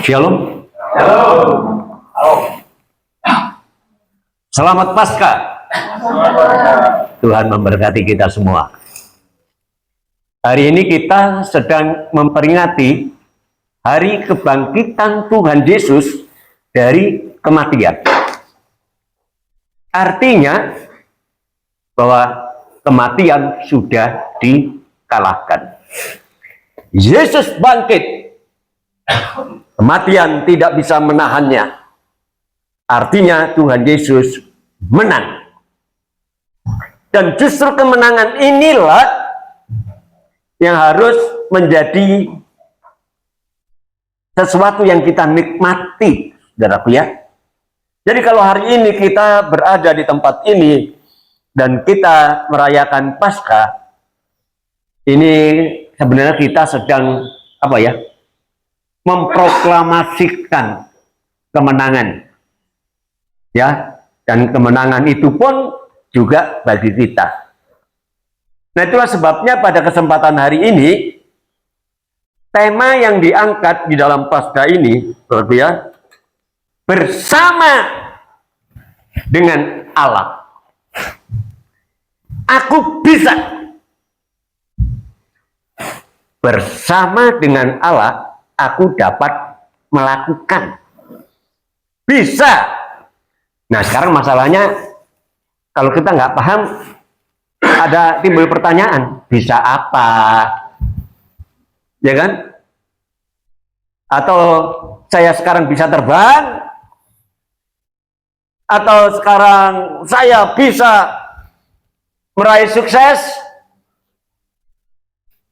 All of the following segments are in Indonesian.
Shalom. Halo. Selamat Paskah. Tuhan memberkati kita semua. Hari ini kita sedang memperingati hari kebangkitan Tuhan Yesus dari kematian. Artinya bahwa kematian sudah dikalahkan. Yesus bangkit. Kematian tidak bisa menahannya. Artinya Tuhan Yesus menang. Dan justru kemenangan inilah yang harus menjadi sesuatu yang kita nikmati, saudaraku ya. Jadi kalau hari ini kita berada di tempat ini dan kita merayakan Paskah, ini sebenarnya kita sedang memproklamasikan kemenangan, ya, dan kemenangan itu pun juga bagi kita. Nah, itulah sebabnya pada kesempatan hari ini tema yang diangkat di dalam Paskah ini, ya, bersama dengan Allah. Aku bisa bersama dengan Allah. Aku dapat melakukan. Bisa. Nah, sekarang masalahnya kalau kita nggak paham, ada timbul pertanyaan, bisa apa? Ya kan? Atau saya sekarang bisa terbang? Atau sekarang saya bisa meraih sukses?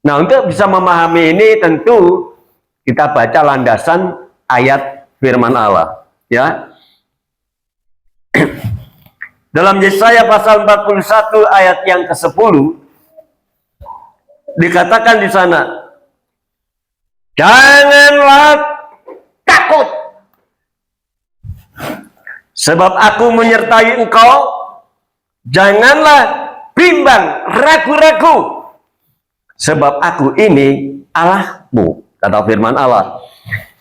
Nah, untuk bisa memahami ini tentu kita baca landasan ayat firman Allah, ya. Dalam Yesaya pasal 41 ayat yang ke-10 dikatakan di sana, janganlah takut, sebab aku menyertai engkau, janganlah bimbang, ragu-ragu, sebab aku ini Allahmu, kata firman Allah.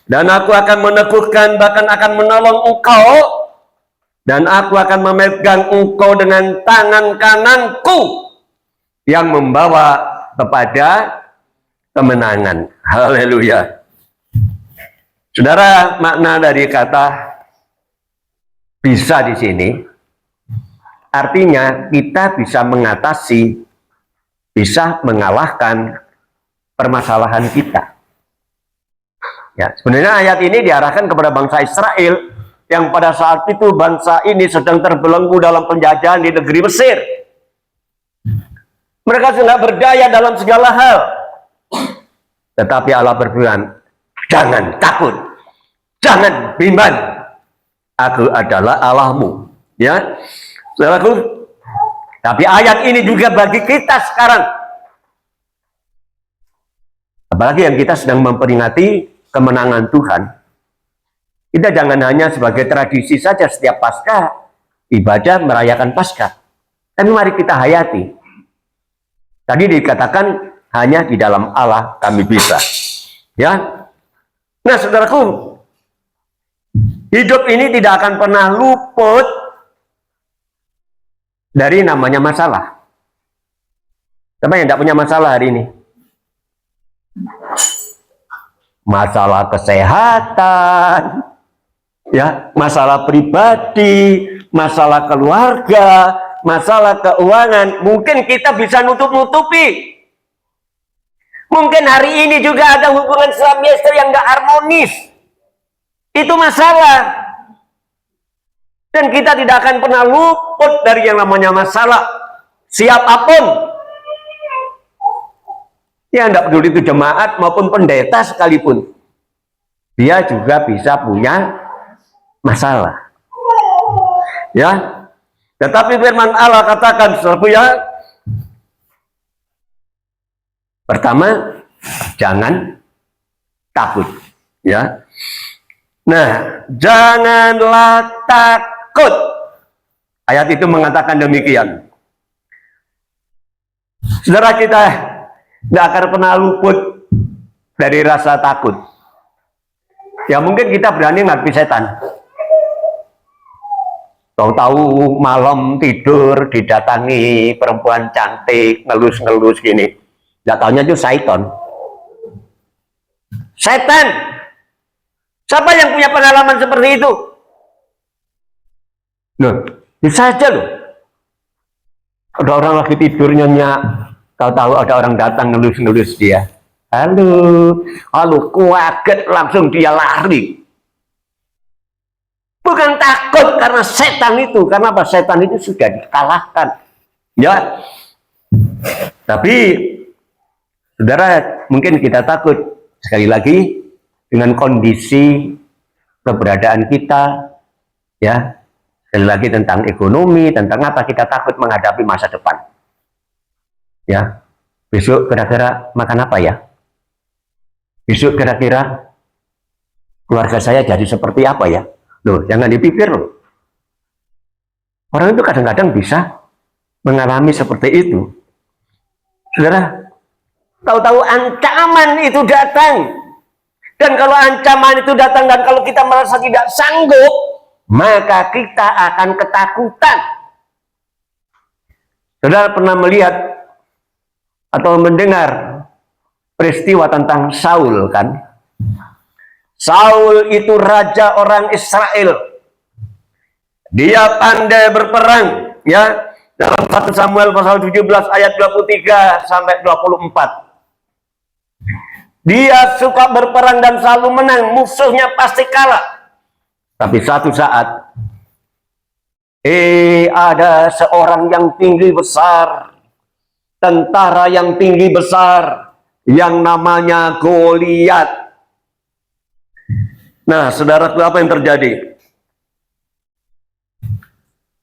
Dan aku akan meneguhkan, bahkan akan menolong engkau, dan aku akan memegang engkau dengan tangan kananku yang membawa kepada kemenangan. Haleluya. Saudara, makna dari kata bisa di sini artinya kita bisa mengatasi, bisa mengalahkan permasalahan kita. Ya, sebenarnya ayat ini diarahkan kepada bangsa Israel yang pada saat itu bangsa ini sedang terbelenggu dalam penjajahan di negeri Mesir. Mereka sudah berdaya dalam segala hal. Tetapi Allah berfirman, jangan takut, jangan bimbang. Aku adalah Allahmu. Ya, saudaraku. Tapi ayat ini juga bagi kita sekarang. Apalagi yang kita sedang memperingati kemenangan Tuhan. Kita jangan hanya sebagai tradisi saja setiap Paskah ibadah merayakan Paskah. Tapi mari kita hayati. Tadi dikatakan hanya di dalam Allah kami bisa. Ya. Nah, saudaraku, hidup ini tidak akan pernah luput dari namanya masalah. Siapa yang tidak punya masalah hari ini? Masalah kesehatan, ya, masalah pribadi, masalah keluarga, masalah keuangan. Mungkin kita bisa nutup-nutupi. Mungkin hari ini juga ada hubungan suami istri yang gak harmonis. Itu masalah. Dan kita tidak akan pernah luput dari yang namanya masalah. Siapapun. Ya, tidak peduli itu jemaat maupun pendeta sekalipun. Dia juga bisa punya masalah. Ya. Tetapi firman Allah katakan, saudaraku ya, pertama, jangan takut. Ya. Nah, janganlah takut. Ayat itu mengatakan demikian. Saudara, kita tidak akan pernah luput dari rasa takut. Ya mungkin kita berani ngadepi setan. Tahu-tahu malam tidur didatangi perempuan cantik, ngelus-ngelus gini. Nggak taunya itu syaiton. Setan. Siapa yang punya pengalaman seperti itu? Loh, bisa aja loh. Ada orang lagi tidur nyenyak, tahu-tahu ada orang datang ngelus-ngelus dia. Halo, halo, kaget langsung dia lari. Bukan takut karena setan itu, karena apa? Setan itu sudah dikalahkan. Ya. Tapi saudara, mungkin kita takut sekali lagi dengan kondisi keberadaan kita, ya. Sekali lagi tentang ekonomi, tentang apa kita takut menghadapi masa depan. Ya. Besok kira-kira makan apa ya? Besok kira-kira keluarga saya jadi seperti apa ya? Loh, jangan dipikir loh. Orang itu kadang-kadang bisa mengalami seperti itu. Saudara, tahu-tahu ancaman itu datang. Dan kalau ancaman itu datang dan kalau kita merasa tidak sanggup, maka kita akan ketakutan. Saudara pernah melihat atau mendengar peristiwa tentang Saul kan? Saul itu raja orang Israel. Dia pandai berperang, ya. Dalam 1 Samuel pasal 17 ayat 23 sampai 24. Dia suka berperang dan selalu menang, musuhnya pasti kalah. Tapi satu saat ada seorang yang tinggi besar, tentara yang tinggi besar yang namanya Goliat. Nah, saudaraku, apa yang terjadi?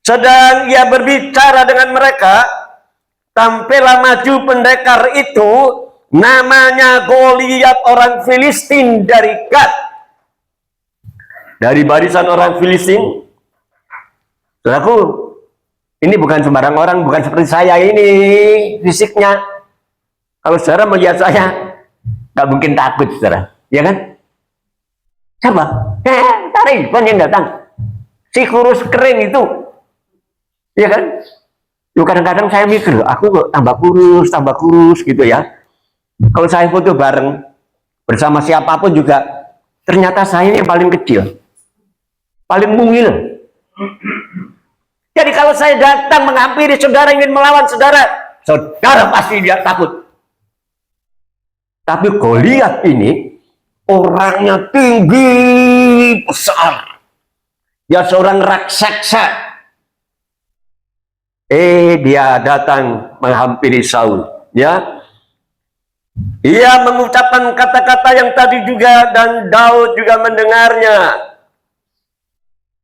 Sedang ia berbicara dengan mereka, tampillah maju pendekar itu, namanya Goliat orang Filistin dari Gad. Dari barisan orang Filistin. Saudaraku, ini bukan sembarang orang, bukan seperti saya ini fisiknya. Kalau saudara melihat saya, nggak mungkin takut, saudara, ya kan? Siapa? Tariban yang datang. Si kurus kering itu. Ya kan? Yuk, kadang-kadang saya mikir, aku kok tambah kurus gitu ya. Kalau saya foto bareng bersama siapapun juga, ternyata saya ini yang paling kecil. Paling mungil. Jadi kalau saya datang menghampiri saudara, ingin melawan saudara, saudara pasti dia takut. Tapi Goliat ini orangnya tinggi besar, ya seorang raksasa. Dia datang menghampiri Saul, ya. Ia mengucapkan kata-kata yang tadi juga dan Daud juga mendengarnya.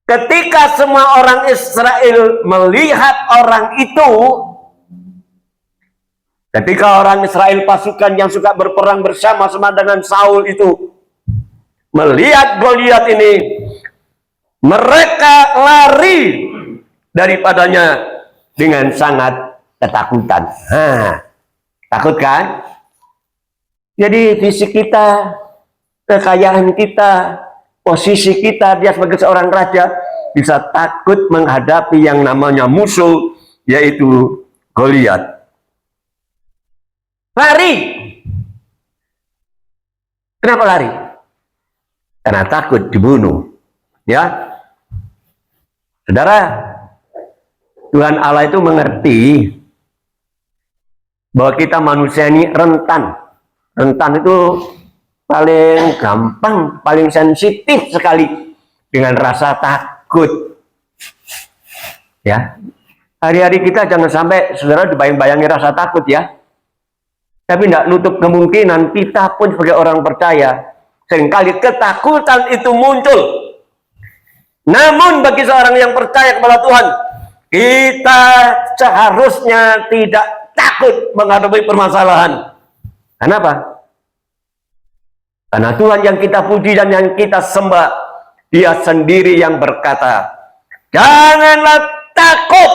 Ketika semua orang Israel melihat orang itu, ketika orang Israel pasukan yang suka berperang bersama-sama dengan Saul itu melihat Goliat ini, mereka lari daripadanya dengan sangat ketakutan. Takut kan? Jadi fisik kita, kekayaan kita, posisi kita, dia sebagai seorang raja bisa takut menghadapi yang namanya musuh, yaitu Goliat. Lari. Kenapa lari? Karena takut dibunuh. Ya, saudara, Tuhan Allah itu mengerti bahwa kita manusia ini rentan. Rentan itu paling gampang, paling sensitif sekali dengan rasa takut. Ya, hari-hari kita jangan sampai saudara dibayang-bayangi rasa takut ya. Tapi tidak nutup kemungkinan kita pun sebagai orang percaya seringkali ketakutan itu muncul. Namun bagi seorang yang percaya kepada Tuhan, kita seharusnya tidak takut menghadapi permasalahan. Kenapa? Karena Tuhan yang kita puji dan yang kita sembah, Dia sendiri yang berkata, janganlah takut,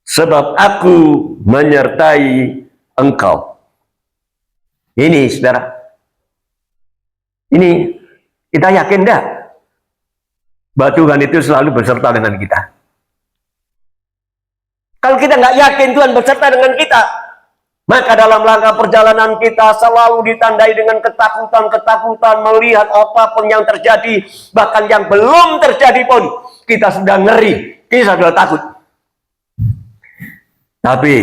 sebab aku menyertai engkau. Ini saudara, ini Kita yakin enggak bahwa Tuhan itu selalu beserta dengan kita? Kalau kita nggak yakin Tuhan beserta dengan kita, maka dalam langkah perjalanan kita selalu ditandai dengan ketakutan-ketakutan, melihat apapun yang terjadi, bahkan yang belum terjadi pun, kita sudah ngeri, kita sudah takut. Tapi,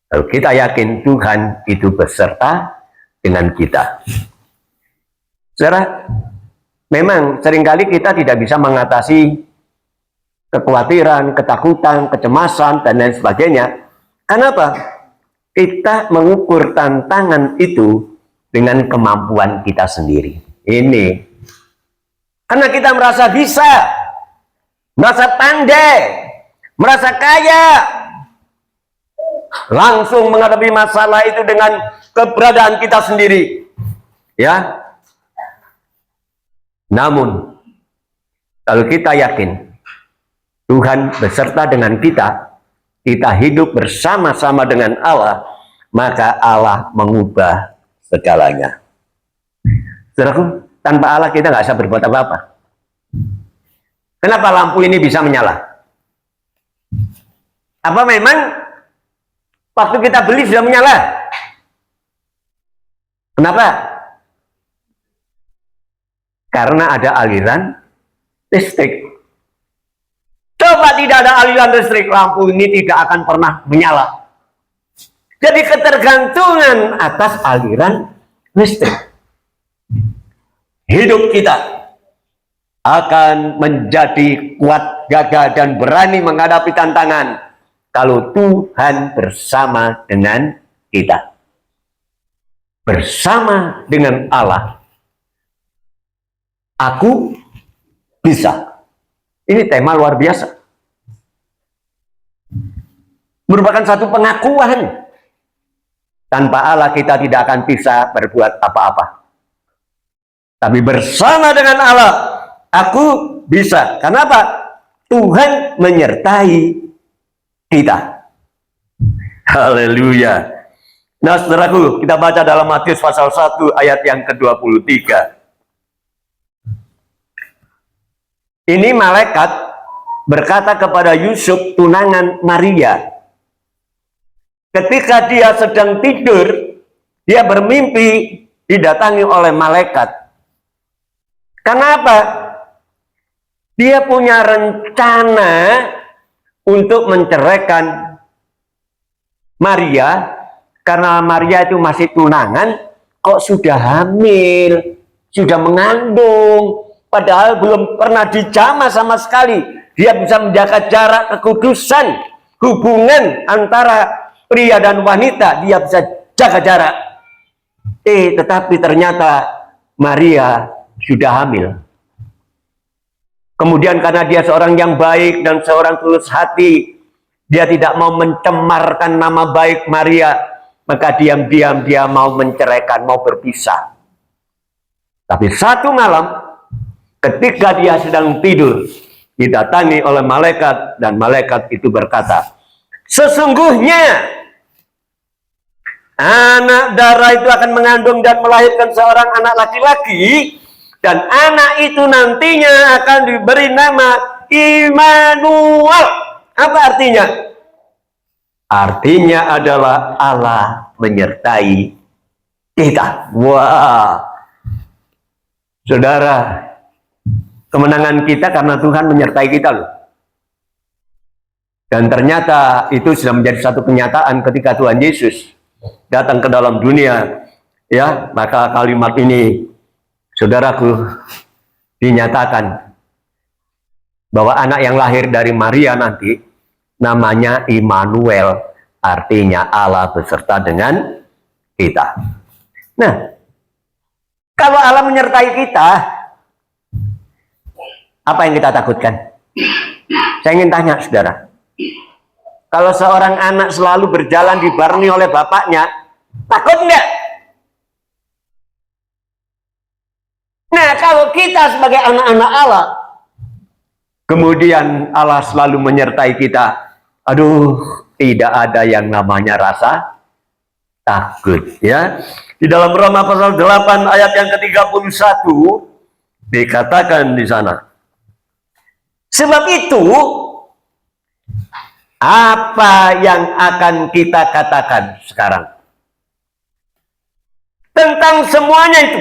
kalau kita yakin Tuhan itu beserta dengan kita. Saudara, memang seringkali kita tidak bisa mengatasi kekhawatiran, ketakutan, kecemasan, dan lain sebagainya. Kenapa? Kita mengukur tantangan itu dengan kemampuan kita sendiri. Ini. Karena kita merasa bisa, merasa pandai, merasa kaya, langsung menghadapi masalah itu dengan keberadaan kita sendiri. Ya. Namun, kalau kita yakin Tuhan beserta dengan kita, kita hidup bersama-sama dengan Allah, maka Allah mengubah segalanya. Saudaraku, tanpa Allah kita nggak bisa berbuat apa-apa. Kenapa lampu ini bisa menyala? Apa memang waktu kita beli sudah menyala? Kenapa? Karena ada aliran listrik. Coba tidak ada aliran listrik, lampu ini tidak akan pernah menyala. Jadi ketergantungan atas aliran listrik. Hidup kita akan menjadi kuat, gagah, dan berani menghadapi tantangan kalau Tuhan bersama dengan kita. Bersama dengan Allah, aku bisa. Ini tema luar biasa. Merupakan satu pengakuan. Tanpa Allah kita tidak akan bisa berbuat apa-apa. Tapi bersama dengan Allah, aku bisa. Kenapa? Tuhan menyertai kita. Haleluya. Nah, saudaraku, kita baca dalam Matius pasal 1 ayat yang ke-23. Ini malaikat berkata kepada Yusuf, tunangan Maria. Ketika dia sedang tidur, dia bermimpi didatangi oleh malaikat. Kenapa? Dia punya rencana untuk menceraikan Maria, karena Maria itu masih tunangan, kok sudah hamil, sudah mengandung. Padahal belum pernah dijamah sama sekali. Dia bisa menjaga jarak kekudusan, hubungan antara pria dan wanita. Dia bisa jaga jarak. Tetapi ternyata Maria sudah hamil. Kemudian karena dia seorang yang baik dan seorang tulus hati, dia tidak mau mencemarkan nama baik Maria. Maka diam-diam dia mau menceraikan, mau berpisah. Tapi satu malam, ketika dia sedang tidur, didatangi oleh malaikat, dan malaikat itu berkata, sesungguhnya anak darah itu akan mengandung dan melahirkan seorang anak laki-laki, dan anak itu nantinya akan diberi nama Immanuel. Apa artinya? Artinya adalah Allah menyertai kita. Wah, saudara, kemenangan kita karena Tuhan menyertai kita loh. Dan ternyata itu sudah menjadi satu kenyataan ketika Tuhan Yesus datang ke dalam dunia. Ya, maka kalimat ini, saudaraku, dinyatakan bahwa anak yang lahir dari Maria nanti namanya Immanuel, artinya Allah beserta dengan kita. Nah, kalau Allah menyertai kita, apa yang kita takutkan? Saya ingin tanya, saudara. Kalau seorang anak selalu berjalan dibarengi oleh bapaknya, takut enggak? Nah, kalau kita sebagai anak-anak Allah, kemudian Allah selalu menyertai kita, aduh, tidak ada yang namanya rasa takut, ya. Di dalam Roma pasal 8 ayat yang ke-31 dikatakan di sana. Sebab itu, apa yang akan kita katakan sekarang tentang semuanya itu?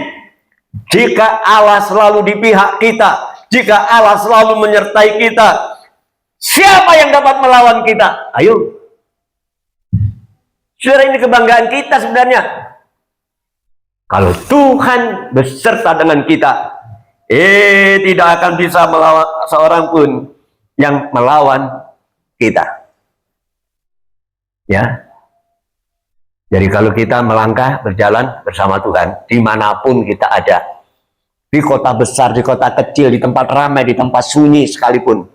Jika Allah selalu di pihak kita, jika Allah selalu menyertai kita, siapa yang dapat melawan kita? Ayo. Saudara, ini kebanggaan kita sebenarnya. Kalau Tuhan beserta dengan kita, tidak akan bisa melawan seorang pun yang melawan kita. Ya, jadi kalau kita melangkah berjalan bersama Tuhan, dimanapun kita ada, di kota besar, di kota kecil, di tempat ramai, di tempat sunyi sekalipun,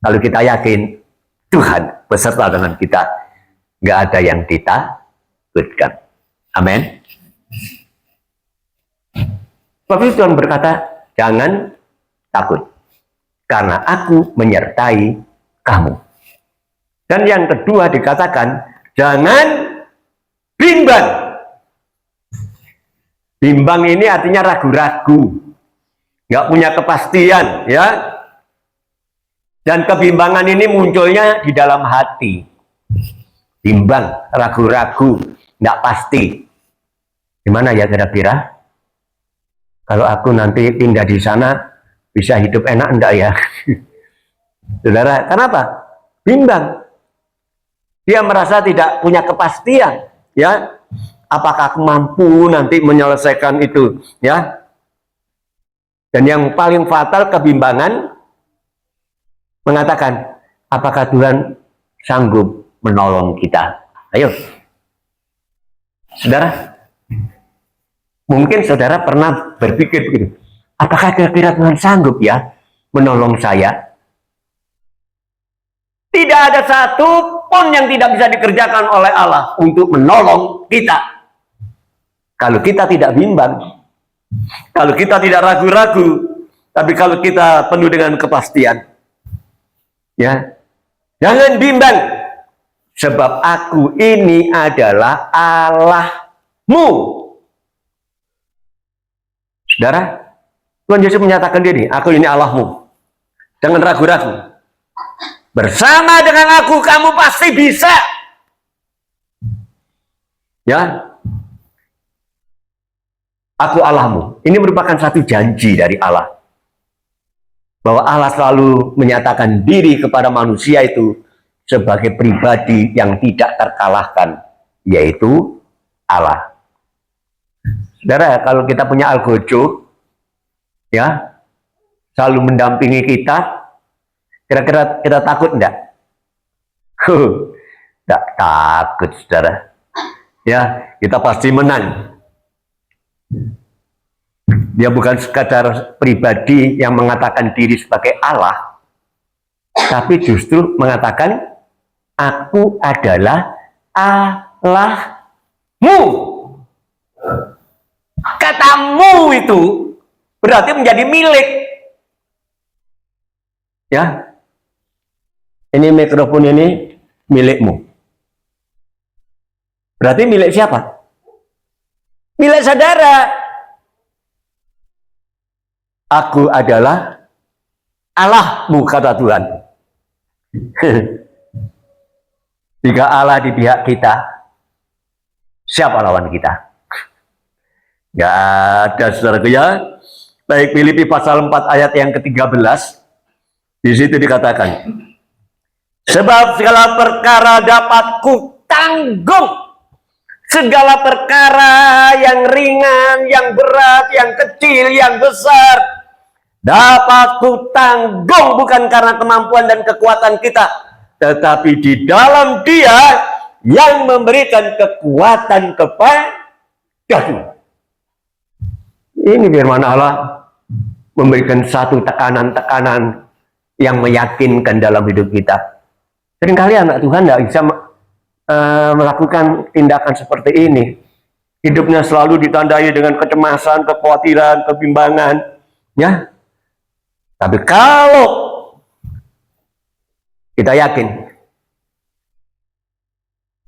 kalau kita yakin Tuhan beserta dengan kita, nggak ada yang ditakutkan. Amin. Tapi Tuhan berkata, jangan takut, karena aku menyertai kamu. Dan yang kedua dikatakan, jangan bimbang. Bimbang ini artinya ragu-ragu, nggak punya kepastian, ya. Dan kebimbangan ini munculnya di dalam hati. Bimbang, ragu-ragu, nggak pasti. Gimana ya kira-kira? Kalau aku nanti pindah di sana, bisa hidup enak enggak ya? Saudara, kenapa? Bimbang. Dia merasa tidak punya kepastian, ya. Apakah aku mampu nanti menyelesaikan itu, ya? Dan yang paling fatal kebimbangan mengatakan, apakah Tuhan sanggup menolong kita? Ayo. Saudara, mungkin saudara pernah berpikir begitu. Apakah kira-kira Tuhan sanggup ya menolong saya? Tidak ada satu pun yang tidak bisa dikerjakan oleh Allah untuk menolong kita. Kalau kita tidak bimbang, kalau kita tidak ragu-ragu, tapi kalau kita penuh dengan kepastian, ya, jangan bimbang, sebab aku ini adalah Allahmu. Saudara, Tuhan Yesus menyatakan diri, aku ini Allahmu. Jangan ragu-ragu. Bersama dengan aku, kamu pasti bisa. Ya, aku Allahmu. Ini merupakan satu janji dari Allah. Bahwa Allah selalu menyatakan diri kepada manusia itu sebagai pribadi yang tidak terkalahkan, yaitu Allah. Saudara, kalau kita punya algojo, ya, selalu mendampingi kita, kira-kira kita takut enggak? Enggak takut, saudara. Ya, kita pasti menang. Dia bukan sekadar pribadi yang mengatakan diri sebagai Allah, tapi justru mengatakan, aku adalah Allahmu. Katamu itu berarti menjadi milik. Ya, ini mikrofon ini milikmu. Berarti milik siapa? Milik saudara. Aku adalah Allahmu, kata Tuhan. Jika Allah di pihak kita, siapa lawan kita? Gak ada, saudaraku ya. Baik, Filipi pasal 4 ayat yang ke-13. Di situ dikatakan, sebab segala perkara dapat kutanggung. Segala perkara yang ringan, yang berat, yang kecil, yang besar, dapat kutanggung bukan karena kemampuan dan kekuatan kita, tetapi di dalam Dia yang memberikan kekuatan kepadaku. Ini firman Allah memberikan satu tekanan-tekanan yang meyakinkan dalam hidup kita. Seringkali anak Tuhan tidak bisa melakukan tindakan seperti ini. Hidupnya selalu ditandai dengan kecemasan, kekhawatiran, kebimbangan, ya. Tapi kalau kita yakin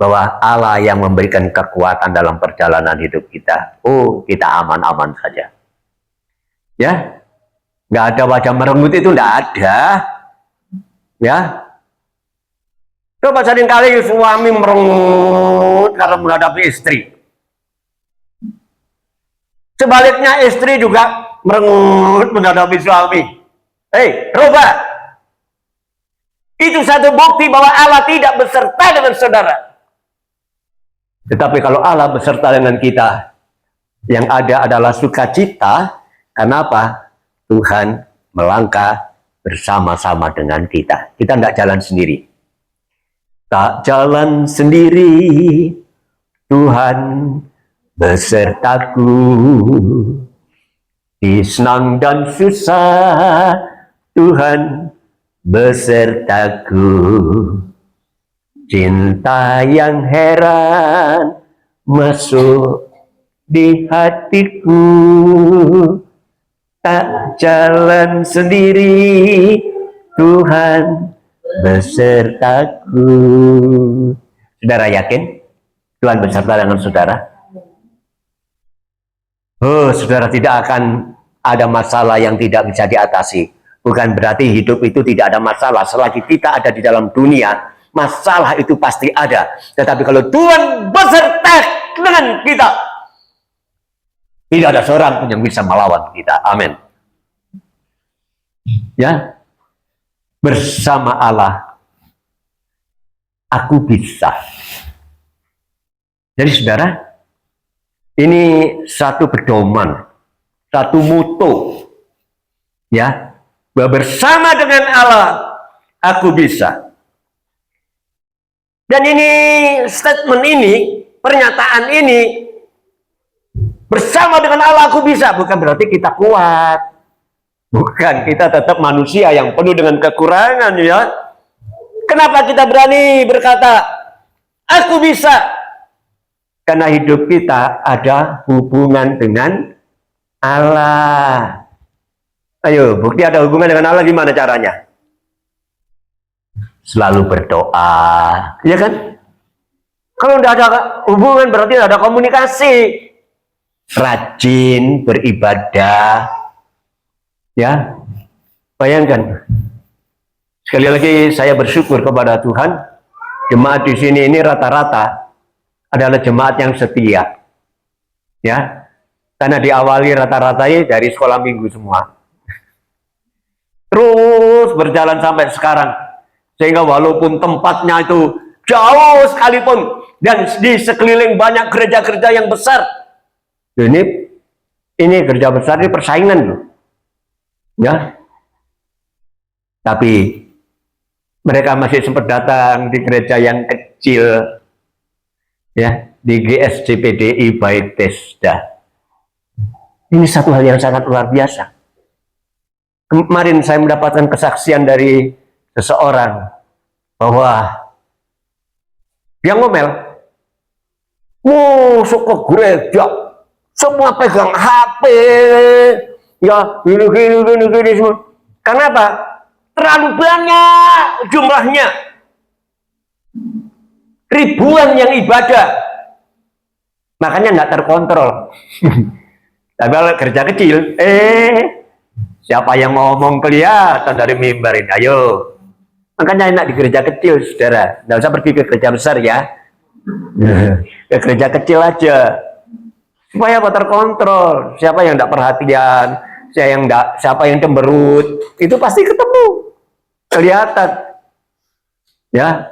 bahwa Allah yang memberikan kekuatan dalam perjalanan hidup kita. Oh, kita aman-aman saja. Ya, nggak ada wajah merenggut itu, nggak ada. Ya, coba seringkali suami merengut karena menghadapi istri. Sebaliknya istri juga merengut menghadapi suami. Hei, coba. Itu satu bukti bahwa Allah tidak beserta dengan saudara. Tetapi kalau Allah beserta dengan kita, yang ada adalah sukacita. Kenapa? Tuhan melangkah bersama-sama dengan kita. Kita tidak jalan sendiri. Tak jalan sendiri, Tuhan besertaku. Di senang dan susah, Tuhan besertaku. Cinta yang heran masuk di hatiku. Tak jalan sendiri, Tuhan besertaku. Saudara yakin Tuhan beserta dengan saudara? Oh, saudara, tidak akan ada masalah yang tidak bisa diatasi. Bukan berarti hidup itu tidak ada masalah. Selagi kita ada di dalam dunia, masalah itu pasti ada. Tetapi kalau Tuhan beserta dengan kita, tidak ada seorang pun yang bisa melawan kita. Amin. Ya, bersama Allah, aku bisa. Jadi saudara, ini satu pedoman, satu moto, ya, bahwa bersama dengan Allah, aku bisa. Dan ini statement ini, pernyataan ini, bersama dengan Allah aku bisa, bukan berarti kita kuat. Bukan, kita tetap manusia yang penuh dengan kekurangan, ya. Kenapa kita berani berkata, aku bisa? Karena hidup kita ada hubungan dengan Allah. Ayo, bukti ada hubungan dengan Allah gimana caranya? Selalu berdoa, ya kan? Kalau tidak ada hubungan berarti tidak ada komunikasi. Rajin beribadah, ya. Bayangkan. Sekali lagi saya bersyukur kepada Tuhan, jemaat di sini ini rata-rata adalah jemaat yang setia, ya. Karena diawali rata-rata dari sekolah minggu semua, terus berjalan sampai sekarang, sehingga walaupun tempatnya itu jauh sekalipun dan di sekeliling banyak gereja-gereja yang besar, ini gereja besar ini persaingan loh, ya. Tapi mereka masih sempat datang di gereja yang kecil, ya, di GSCPDI Bethesda. Ini satu hal yang sangat luar biasa. Kemarin saya mendapatkan kesaksian dari seseorang bahwa dia ngomel, masuk ke gereja, semua pegang HP, ya, gini semua. Kenapa? Terlalu banyak jumlahnya, ribuan yang ibadah, makanya nggak terkontrol. Tapi kalau gereja kecil, siapa yang ngomong kelihatan dari mimbar ini, ayo. Makanya enak di gereja kecil, saudara. Nggak usah pergi ke gereja besar, ya. Ke gereja kecil aja. Supaya apa? Terkontrol. Siapa yang tidak perhatian, siapa yang cemberut, itu pasti ketemu, kelihatan, ya.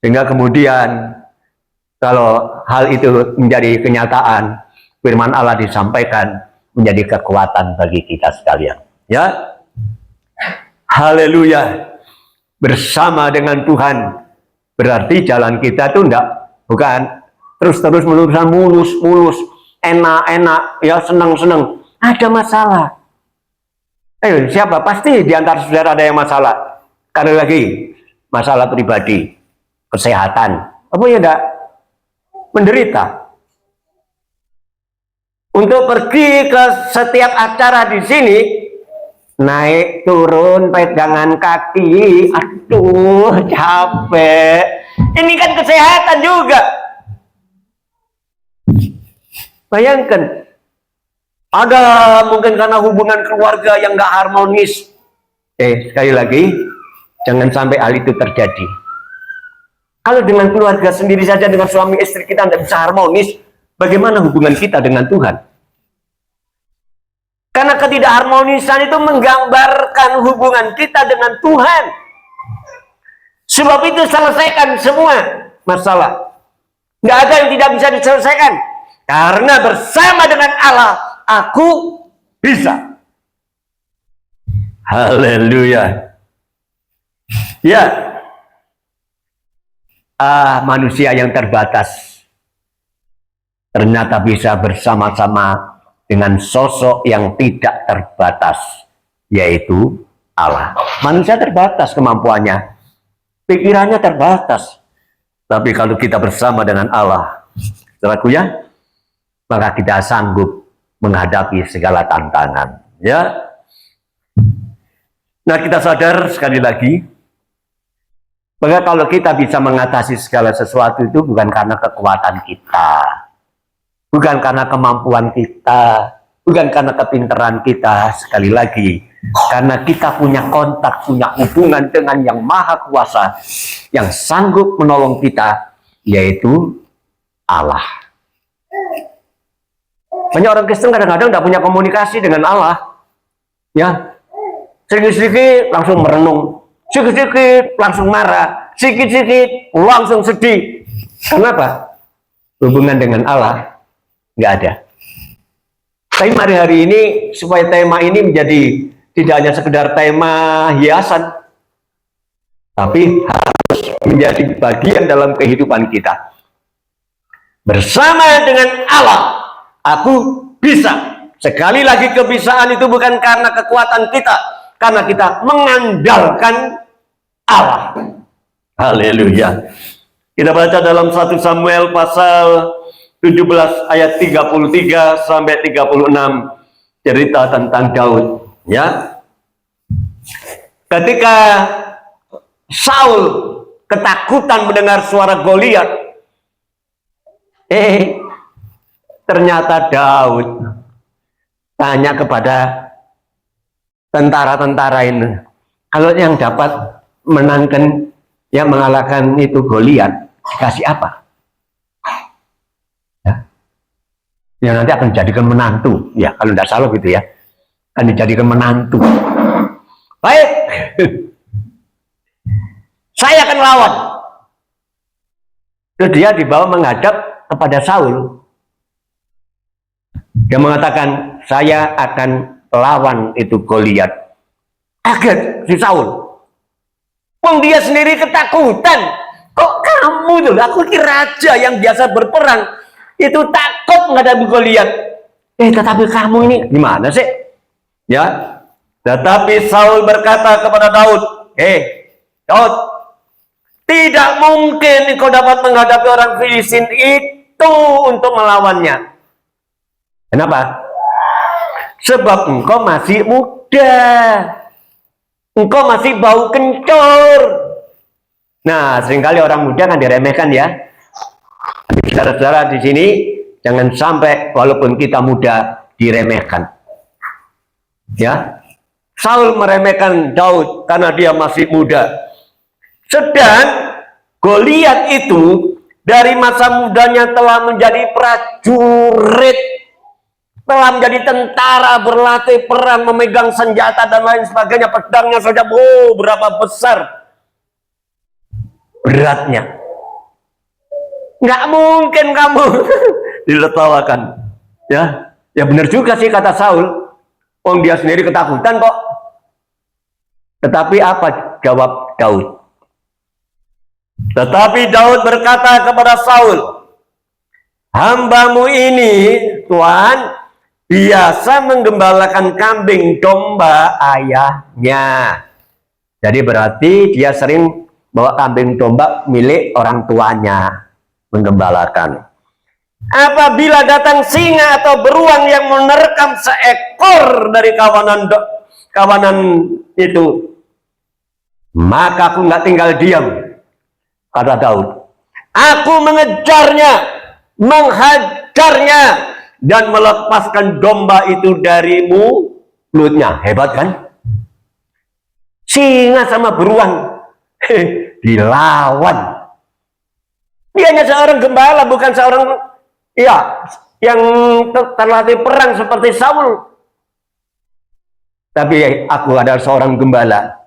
Sehingga kemudian kalau hal itu menjadi kenyataan, firman Allah disampaikan menjadi kekuatan bagi kita sekalian, ya. Haleluya. Bersama dengan Tuhan berarti jalan kita itu bukan terus-terus mulus, enak-enak, ya, senang-senang. Ada masalah. Ayo, siapa? Pasti di antara saudara ada yang masalah. Karena lagi masalah pribadi, kesehatan, apa ya, enggak? Menderita. Untuk pergi ke setiap acara di sini, naik turun pegangan kaki, aduh capek, Ini kan kesehatan juga. Bayangkan, ada mungkin karena hubungan keluarga yang nggak harmonis. Sekali lagi, jangan sampai hal itu terjadi. Kalau dengan keluarga sendiri saja, dengan suami istri kita tidak bisa harmonis, bagaimana hubungan kita dengan Tuhan? Karena ketidakharmonisan itu menggambarkan hubungan kita dengan Tuhan. Sebab itu selesaikan semua masalah. Nggak ada yang tidak bisa diselesaikan. Karena bersama dengan Allah, aku bisa. Haleluya. Ya, manusia yang terbatas ternyata bisa bersama-sama dengan sosok yang tidak terbatas, yaitu Allah. Manusia terbatas kemampuannya, pikirannya terbatas. Tapi kalau kita bersama dengan Allah, saudaraku ya, maka kita sanggup menghadapi segala tantangan. Ya. Nah, kita sadar sekali lagi, bahwa kalau kita bisa mengatasi segala sesuatu itu bukan karena kekuatan kita, bukan karena kemampuan kita, bukan karena kepintaran kita. Sekali lagi, karena kita punya kontak, punya hubungan dengan yang maha kuasa, yang sanggup menolong kita, yaitu Allah. Banyak orang Kristen kadang-kadang tidak punya komunikasi dengan Allah. Ya, sedikit-sedikit langsung merenung, sedikit-sedikit langsung marah, sedikit-sedikit langsung sedih. Kenapa? Hubungan dengan Allah nggak ada. Tapi mari hari ini supaya tema ini menjadi tidak hanya sekedar tema hiasan, tapi harus menjadi bagian dalam kehidupan kita. Bersama dengan Allah, aku bisa. Sekali lagi, kebisaan itu bukan karena kekuatan kita, karena kita mengandalkan Allah. Haleluya. Kita baca dalam 1 Samuel pasal 17 ayat 33 sampai 36, cerita tentang Daud, ya. Ketika Saul ketakutan mendengar suara Goliat, ternyata Daud tanya kepada tentara-tentara ini, kalau yang dapat menangkan, yang mengalahkan itu Goliat, dikasih apa? Ya, nanti akan dijadikan menantu. Ya, kalau tidak salah gitu ya, akan dijadikan menantu. Baik, saya akan lawan. Terus dia dibawa menghadap kepada Saul. Dia mengatakan, saya akan lawan itu Goliat. Kaget si Saul. Dia sendiri ketakutan. Kok kamu tuh? Aku kira raja yang biasa berperang itu takut menghadapi Goliat. Tetapi kamu ini gimana sih? Ya. Tetapi Saul berkata kepada Daud, Daud, tidak mungkin engkau dapat menghadapi orang Filistin itu untuk melawannya. Kenapa? Sebab engkau masih muda, engkau masih bau kencur. Nah, seringkali orang muda kan diremehkan ya. Saudara-saudara di sini jangan sampai walaupun kita muda diremehkan. Ya, Saul meremehkan Daud karena dia masih muda. Sedang Goliat itu dari masa mudanya telah menjadi prajurit, telah menjadi tentara, berlatih perang, memegang senjata dan lain sebagainya. Pedangnya saja berapa besar beratnya. Nggak mungkin kamu diletawakan. Ya benar juga sih kata Saul. Dia sendiri ketakutan kok. Tetapi apa jawab Daud? Tetapi Daud berkata kepada Saul, hambamu ini, Tuhan, biasa menggembalakan kambing domba ayahnya. Jadi berarti dia sering bawa kambing domba milik orang tuanya, menggembalakan. Apabila datang singa atau beruang yang menerkam seekor dari kawanan itu, maka aku nggak tinggal diam, kata Daud. Aku mengejarnya, menghajarnya, dan melepaskan domba itu dari mulutnya. Hebat kan? Singa sama beruang dilawan. Dia hanya seorang gembala, bukan seorang yang terlatih perang seperti Saul. Tapi aku adalah seorang gembala.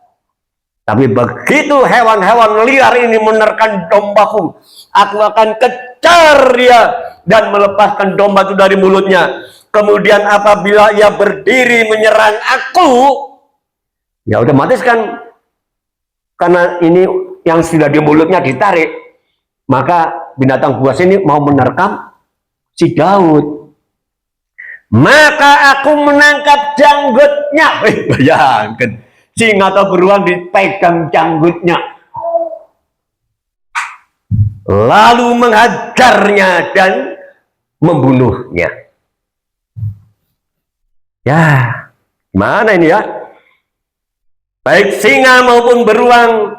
Tapi begitu hewan-hewan liar ini menerkam dombaku, aku akan kejar dia dan melepaskan domba itu dari mulutnya. Kemudian apabila ia berdiri menyerang aku, ya otomatis kan, karena ini yang sudah di mulutnya ditarik, maka binatang buas ini mau menerkam si Daud. Maka aku menangkap janggutnya. Bayangkan, singa atau beruang dipegang janggutnya, lalu menghajarnya dan membunuhnya. Ya, gimana ini ya? Baik singa maupun beruang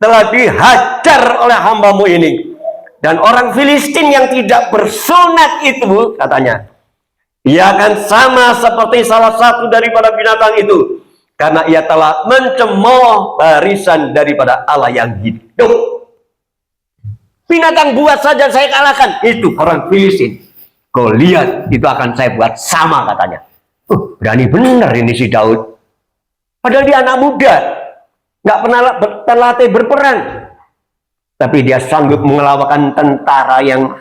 telah dihajar oleh hambamu ini. Dan orang Filistin yang tidak bersunat itu, katanya, ia akan sama seperti salah satu daripada binatang itu, karena ia telah mencemooh barisan daripada Allah yang hidup. Binatang buas saja saya kalahkan, itu orang Filistin. Kau lihat, itu akan saya buat sama, katanya. Berani benar ini si Daud. Padahal dia anak muda, nggak pernah terlatih berperang, tapi dia sanggup mengelawakkan tentara yang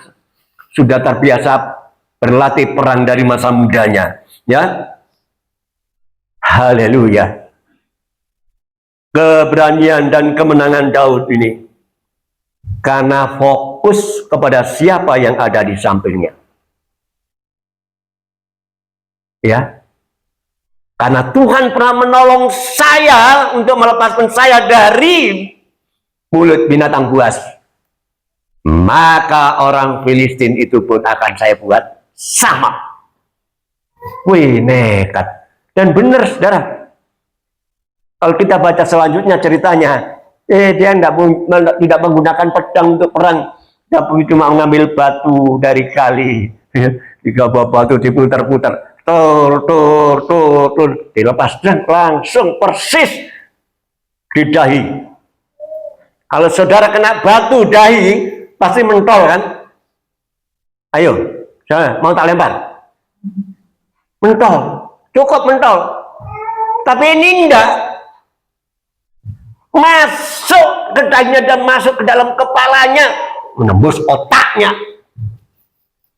sudah terbiasa berlatih perang dari masa mudanya. Ya, haleluya. Keberanian dan kemenangan Daud ini karena fokus kepada siapa yang ada di sampingnya. Ya, karena Tuhan pernah menolong saya untuk melepaskan saya dari mulut binatang buas, maka orang Filistin itu pun akan saya buat sama. Wih, nekat. Dan benar, saudara. Kalau kita baca selanjutnya ceritanya, dia tidak menggunakan pedang untuk perang, tapi cuma mengambil batu dari kali. Tiga batu diputar-putar, tur, dilepas dan langsung persis di dahi. Kalau saudara kena batu dahi, pasti mentol kan? Ayo, saudara, mau tak lempar? Mentol, cukup mentol. Tapi ini enggak. Masuk ke dahinya dan masuk ke dalam kepalanya, menembus otaknya.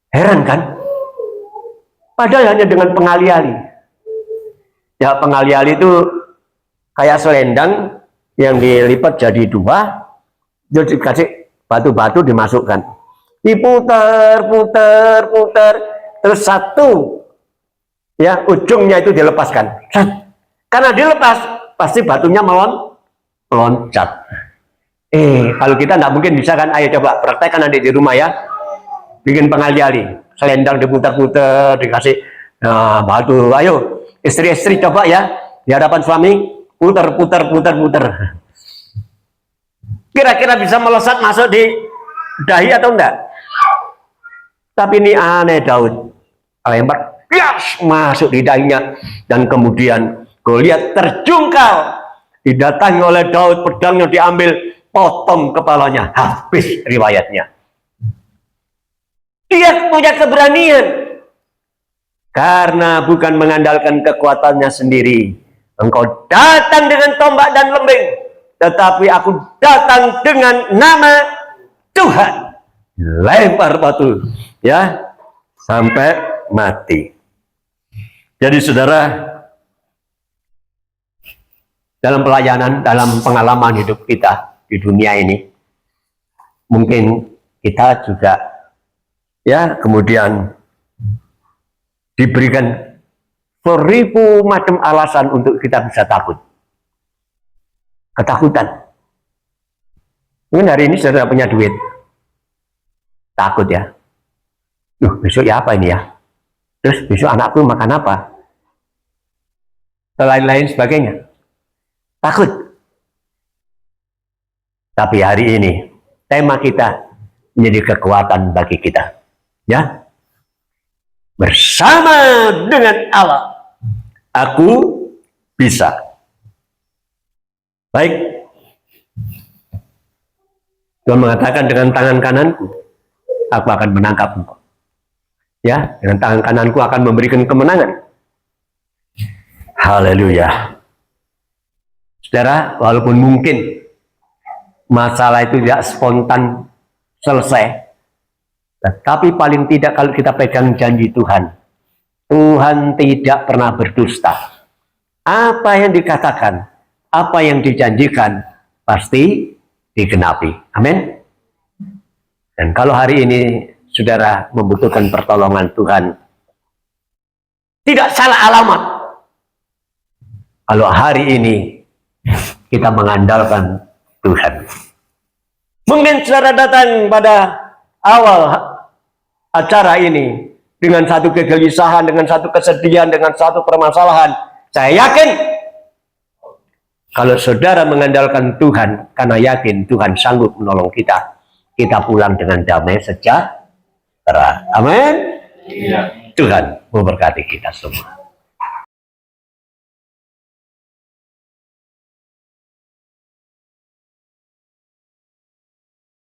Heran kan? Padahal hanya dengan pengali-ali. Ya, pengali-ali itu kayak selendang yang dilipat jadi dua, terus dikasih batu-batu dimasukkan, diputar, terus satu, ya ujungnya itu dilepaskan. Karena dilepas, pasti batunya meloncat. Kalau kita nggak mungkin bisa kan? Ayo coba praktekkan nanti di rumah ya. Bikin pengali-ali, selendang diputar-putar, dikasih batu. Ayo, istri-istri coba ya, di hadapan suami, putar. Kira-kira bisa melesat masuk di dahi atau enggak? Tapi ini aneh Daud. Lempar, masuk di dahinya. Dan kemudian Goliat terjungkal. Didatangi oleh Daud, pedangnya diambil, potong kepalanya. Habis riwayatnya. Dia punya keberanian. Karena bukan mengandalkan kekuatannya sendiri. Engkau datang dengan tombak dan lembing, tetapi aku datang dengan nama Tuhan. Lempar batu, ya, sampai mati. Jadi saudara, dalam pelayanan, dalam pengalaman hidup kita di dunia ini, mungkin kita juga, ya, kemudian diberikan seribu macam alasan untuk kita bisa takut. Ketakutan. Mungkin hari ini saudara punya duit, takut ya. Besok ya apa ini ya? Terus besok anakku makan apa? Lain-lain sebagainya. Takut. Tapi hari ini tema kita, menjadi kekuatan bagi kita. Ya, bersama dengan Allah, aku bisa. Baik, Tuhan mengatakan dengan tangan kananku, aku akan menangkap engkau. Ya, dengan tangan kananku akan memberikan kemenangan. Haleluya. Saudara, walaupun mungkin masalah itu tidak spontan selesai, tetapi paling tidak kalau kita pegang janji Tuhan, Tuhan tidak pernah berdusta. Apa yang dikatakan, apa yang dijanjikan, pasti digenapi. Amin. Dan kalau hari ini saudara membutuhkan pertolongan Tuhan, tidak salah alamat. Kalau hari ini kita mengandalkan Tuhan. Mungkin saudara datang pada awal acara ini dengan satu kegelisahan, dengan satu kesedihan, dengan satu permasalahan. Saya yakin kalau saudara mengandalkan Tuhan, karena yakin Tuhan sanggup menolong kita, kita pulang dengan damai sejahtera. Amin. Iya. Tuhan memberkati kita semua.